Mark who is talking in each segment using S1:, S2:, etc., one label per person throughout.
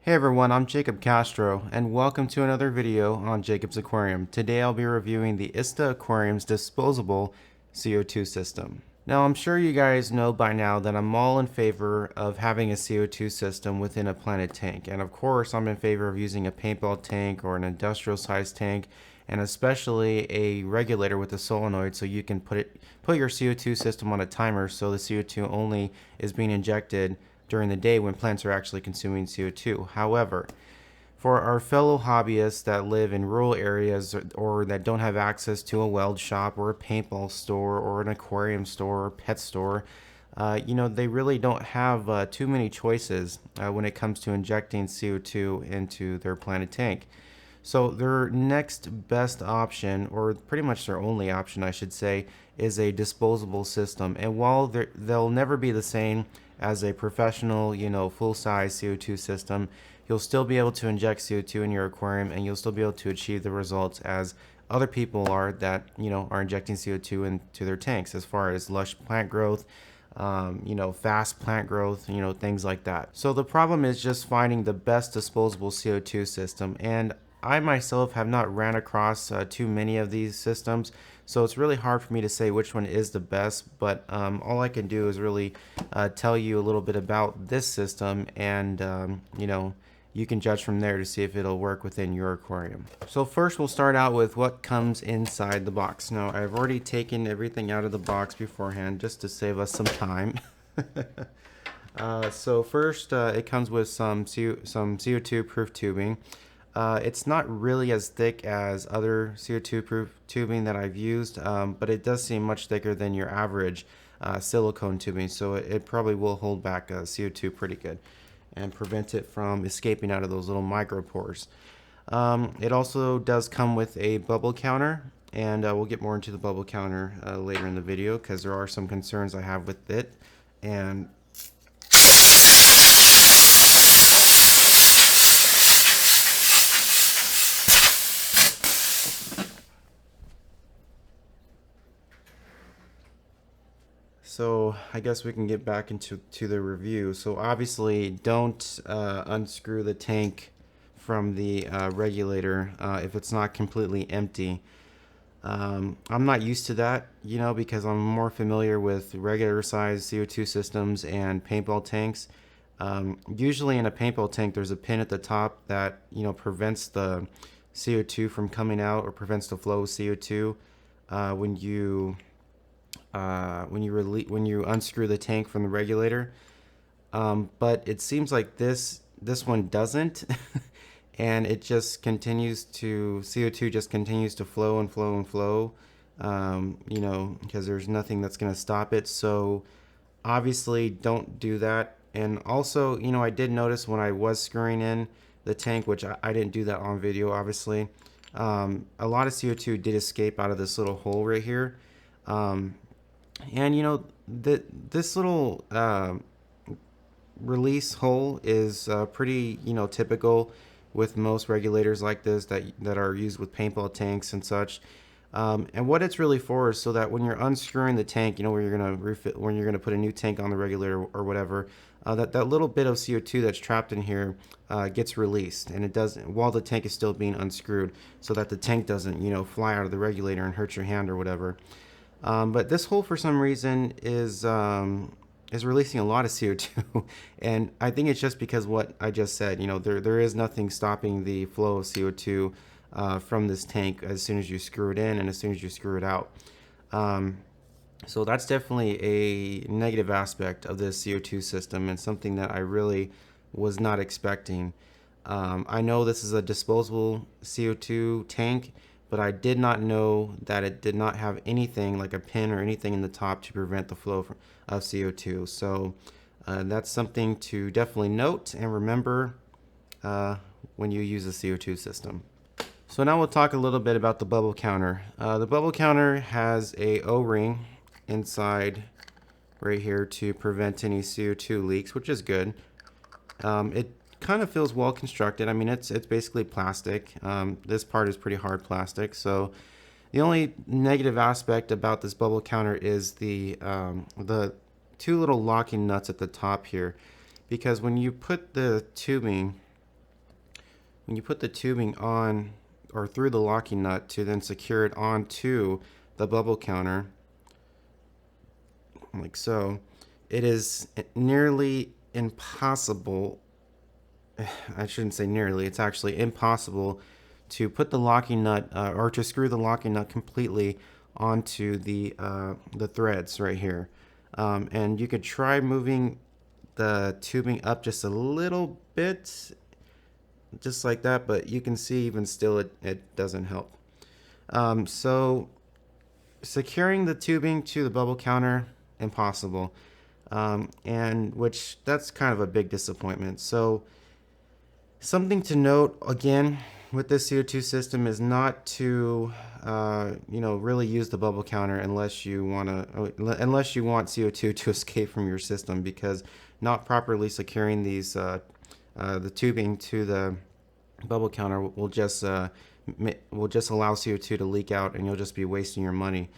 S1: Hey everyone, I'm Jacob Castro, and welcome to another video on Jacob's Aquarium. Today I'll be reviewing the ISTA Aquarium's disposable CO2 system. Now I'm sure you guys know by now that I'm all in favor of having a CO2 system within a planted tank, and of course I'm in favor of using a paintball tank or an industrial sized tank, and especially a regulator with a solenoid so you can put your CO2 system on a timer so the CO2 only is being injected during the day when plants are actually consuming CO2. However, for our fellow hobbyists that live in rural areas or that don't have access to a weld shop or a paintball store or an aquarium store or pet store, they really don't have too many choices when it comes to injecting CO2 into their planted tank. So their next best option, or pretty much their only option, I should say, is a disposable system. And while they'll never be the same as a professional, full-size CO2 system, you'll still be able to inject CO2 in your aquarium, and you'll still be able to achieve the results as other people are that are injecting CO2 into their tanks, as far as lush plant growth, fast plant growth, things like that. So the problem is just finding the best disposable CO2 system, and I myself have not ran across too many of these systems, so it's really hard for me to say which one is the best, but all I can do is really tell you a little bit about this system, and you can judge from there to see if it'll work within your aquarium. So first we'll start out with what comes inside the box. Now I've already taken everything out of the box beforehand just to save us some time. So first it comes with some CO2 proof tubing. It's not really as thick as other CO2 proof tubing that I've used, but it does seem much thicker than your average silicone tubing, so it probably will hold back CO2 pretty good and prevent it from escaping out of those little micropores. It also does come with a bubble counter, and we'll get more into the bubble counter later in the video because there are some concerns I have with it. And so I guess we can get back into the review. So obviously don't unscrew the tank from the regulator if it's not completely empty. I'm not used to that, because I'm more familiar with regular size CO2 systems and paintball tanks. Usually in a paintball tank there's a pin at the top that prevents the CO2 from coming out, or prevents the flow of CO2 when you when you unscrew the tank from the regulator. But it seems like this one doesn't, and it just continues to CO2 just continues to flow and flow and flow. Because there's nothing that's going to stop it. So obviously don't do that. And also, I did notice when I was screwing in the tank, which I didn't do that on video, obviously, a lot of CO2 did escape out of this little hole right here. And this little release hole is pretty typical with most regulators like this that are used with paintball tanks and such. And what it's really for is so that when you're unscrewing the tank, where you're gonna when you're gonna put a new tank on the regulator or whatever, that little bit of CO2 that's trapped in here gets released, and it doesn't while the tank is still being unscrewed, so that the tank doesn't fly out of the regulator and hurt your hand or whatever. But this hole, for some reason, is releasing a lot of CO2, and I think it's just because what I just said. There is nothing stopping the flow of CO2 from this tank as soon as you screw it in and as soon as you screw it out. So that's definitely a negative aspect of this CO2 system, and something that I really was not expecting. I know this is a disposable CO2 tank, but I did not know that it did not have anything like a pin or anything in the top to prevent the flow of CO2. So that's something to definitely note and remember when you use a CO2 system. So now we'll talk a little bit about the bubble counter. The bubble counter has a O-ring inside right here to prevent any CO2 leaks, which is good. It kind of feels well constructed. I mean, it's basically plastic. This part is pretty hard plastic. So the only negative aspect about this bubble counter is the two little locking nuts at the top here, because when you put the tubing when you put the tubing on or through the locking nut to then secure it onto the bubble counter, like so, it is nearly impossible. I shouldn't say nearly, it's actually impossible to put the locking nut or to screw the locking nut completely onto the threads right here. And you could try moving the tubing up just a little bit, just like that, but you can see even still it doesn't help. So securing the tubing to the bubble counter, impossible. And which that's kind of a big disappointment. So something to note again with this CO2 system is not to really use the bubble counter unless you want CO2 to escape from your system, because not properly securing these the tubing to the bubble counter will just allow CO2 to leak out, and you'll just be wasting your money.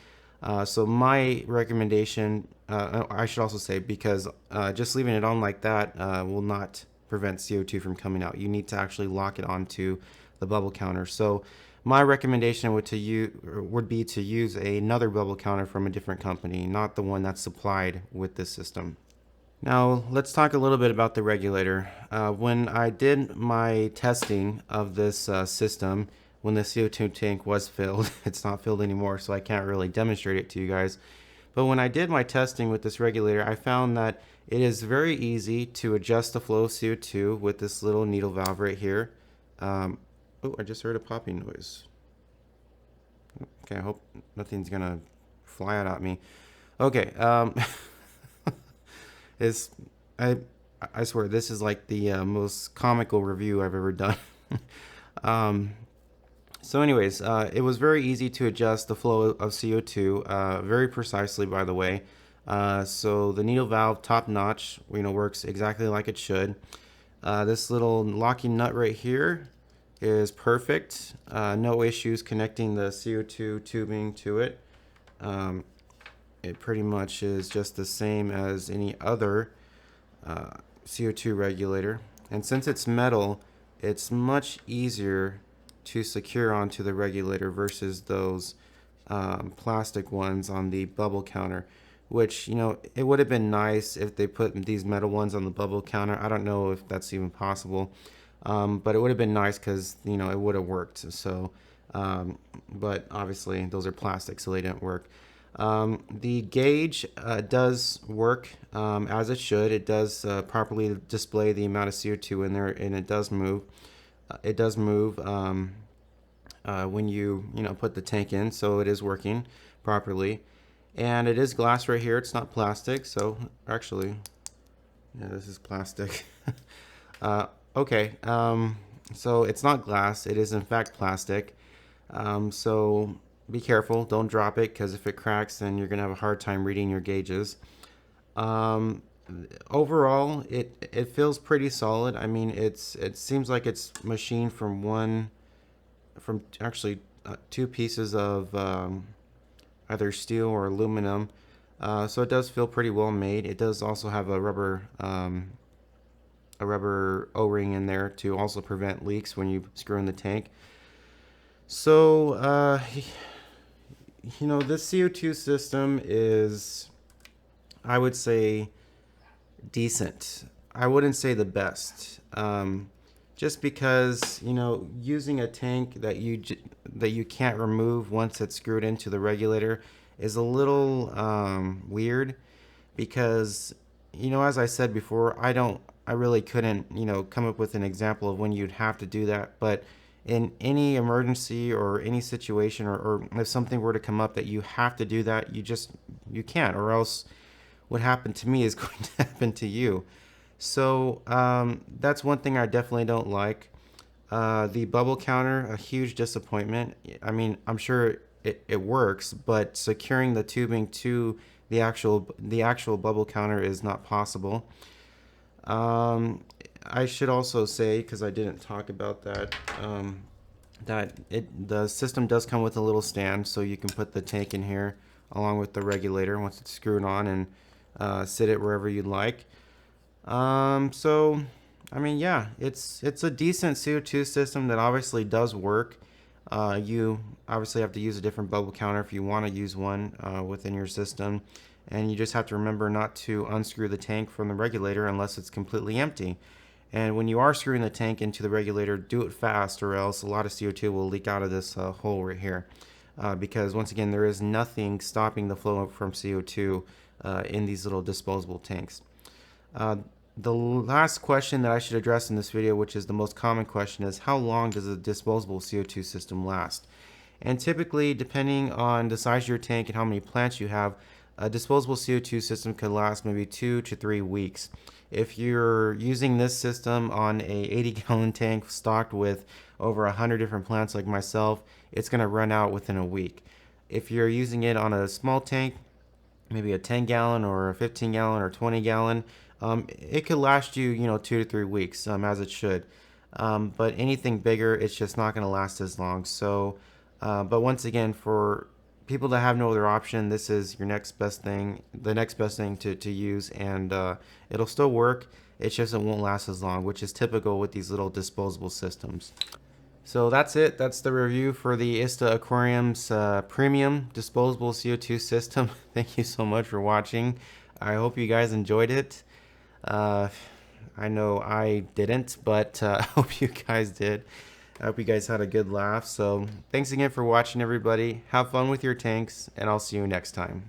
S1: So my recommendation, I should also say, because just leaving it on like that will not prevent CO2 from coming out. You need to actually lock it onto the bubble counter. So my recommendation would be to use another bubble counter from a different company, not the one that's supplied with this system. Now let's talk a little bit about the regulator. When I did my testing of this system, when the CO2 tank was filled, it's not filled anymore, so I can't really demonstrate it to you guys. But when I did my testing with this regulator, I found that it is very easy to adjust the flow of CO2 with this little needle valve right here. Oh, I just heard a popping noise. Okay, I hope nothing's gonna fly out at me. Okay, I swear this is like the most comical review I've ever done. So anyways, it was very easy to adjust the flow of CO2, very precisely, by the way. So the needle valve, top notch, works exactly like it should. This little locking nut right here is perfect. No issues connecting the CO2 tubing to it. It pretty much is just the same as any other CO2 regulator. And since it's metal, it's much easier to secure onto the regulator versus those plastic ones on the bubble counter, which, it would have been nice if they put these metal ones on the bubble counter. I don't know if that's even possible, but it would have been nice because, it would have worked. So, but obviously those are plastic, so they didn't work. The gauge does work as it should. It does properly display the amount of CO2 in there, and it does move. It does move when you put the tank in, so it is working properly. And it is glass right here. It's not plastic. So actually, yeah, this is plastic. Okay. So it's not glass. It is in fact plastic. So be careful. Don't drop it, because if it cracks, then you're gonna have a hard time reading your gauges. Overall, it feels pretty solid. I mean, it seems like it's machined from actually two pieces of either steel or aluminum. So it does feel pretty well made. It does also have a rubber O-ring in there to also prevent leaks when you screw in the tank. So this CO2 system is, I would say, decent. I wouldn't say the best, just because using a tank that you can't remove once it's screwed into the regulator is a little weird, because as I said before, I really couldn't come up with an example of when you'd have to do that. But in any emergency or any situation, or if something were to come up that you have to do that, you can't, or else what happened to me is going to happen to you. So that's one thing I definitely don't like. The bubble counter, a huge disappointment. I mean, I'm sure it works, but securing the tubing to the actual bubble counter is not possible. I should also say, because I didn't talk about that, the system does come with a little stand, so you can put the tank in here along with the regulator once it's screwed on, and sit it wherever you'd like. So I mean, yeah, it's a decent CO2 system that obviously does work. You obviously have to use a different bubble counter if you want to use one within your system, and you just have to remember not to unscrew the tank from the regulator unless it's completely empty. And when you are screwing the tank into the regulator, do it fast, or else a lot of CO2 will leak out of this hole right here. Because once again, there is nothing stopping the flow from CO2 in these little disposable tanks. Uh, the last question that I should address in this video, which is the most common question, is how long does a disposable CO2 system last? And typically, depending on the size of your tank and how many plants you have, a disposable CO2 system could last maybe 2 to 3 weeks. If you're using this system on a 80-gallon tank stocked with over 100 different plants like myself, it's going to run out within a week. If you're using it on a small tank, maybe a 10 gallon or a 15 gallon or 20 gallon, it could last you, 2 to 3 weeks, as it should. But anything bigger, it's just not going to last as long. So, but once again, for people that have no other option, this is your next best thing, the next best thing to use, and it'll still work. It's just it won't last as long, which is typical with these little disposable systems. So that's it. That's the review for the ISTA Aquarium's premium disposable CO2 system. Thank you so much for watching. I hope you guys enjoyed it. Uh, I know I didn't, but I hope you guys did. I hope you guys had a good laugh. So thanks again for watching, everybody. Have fun with your tanks, and I'll see you next time.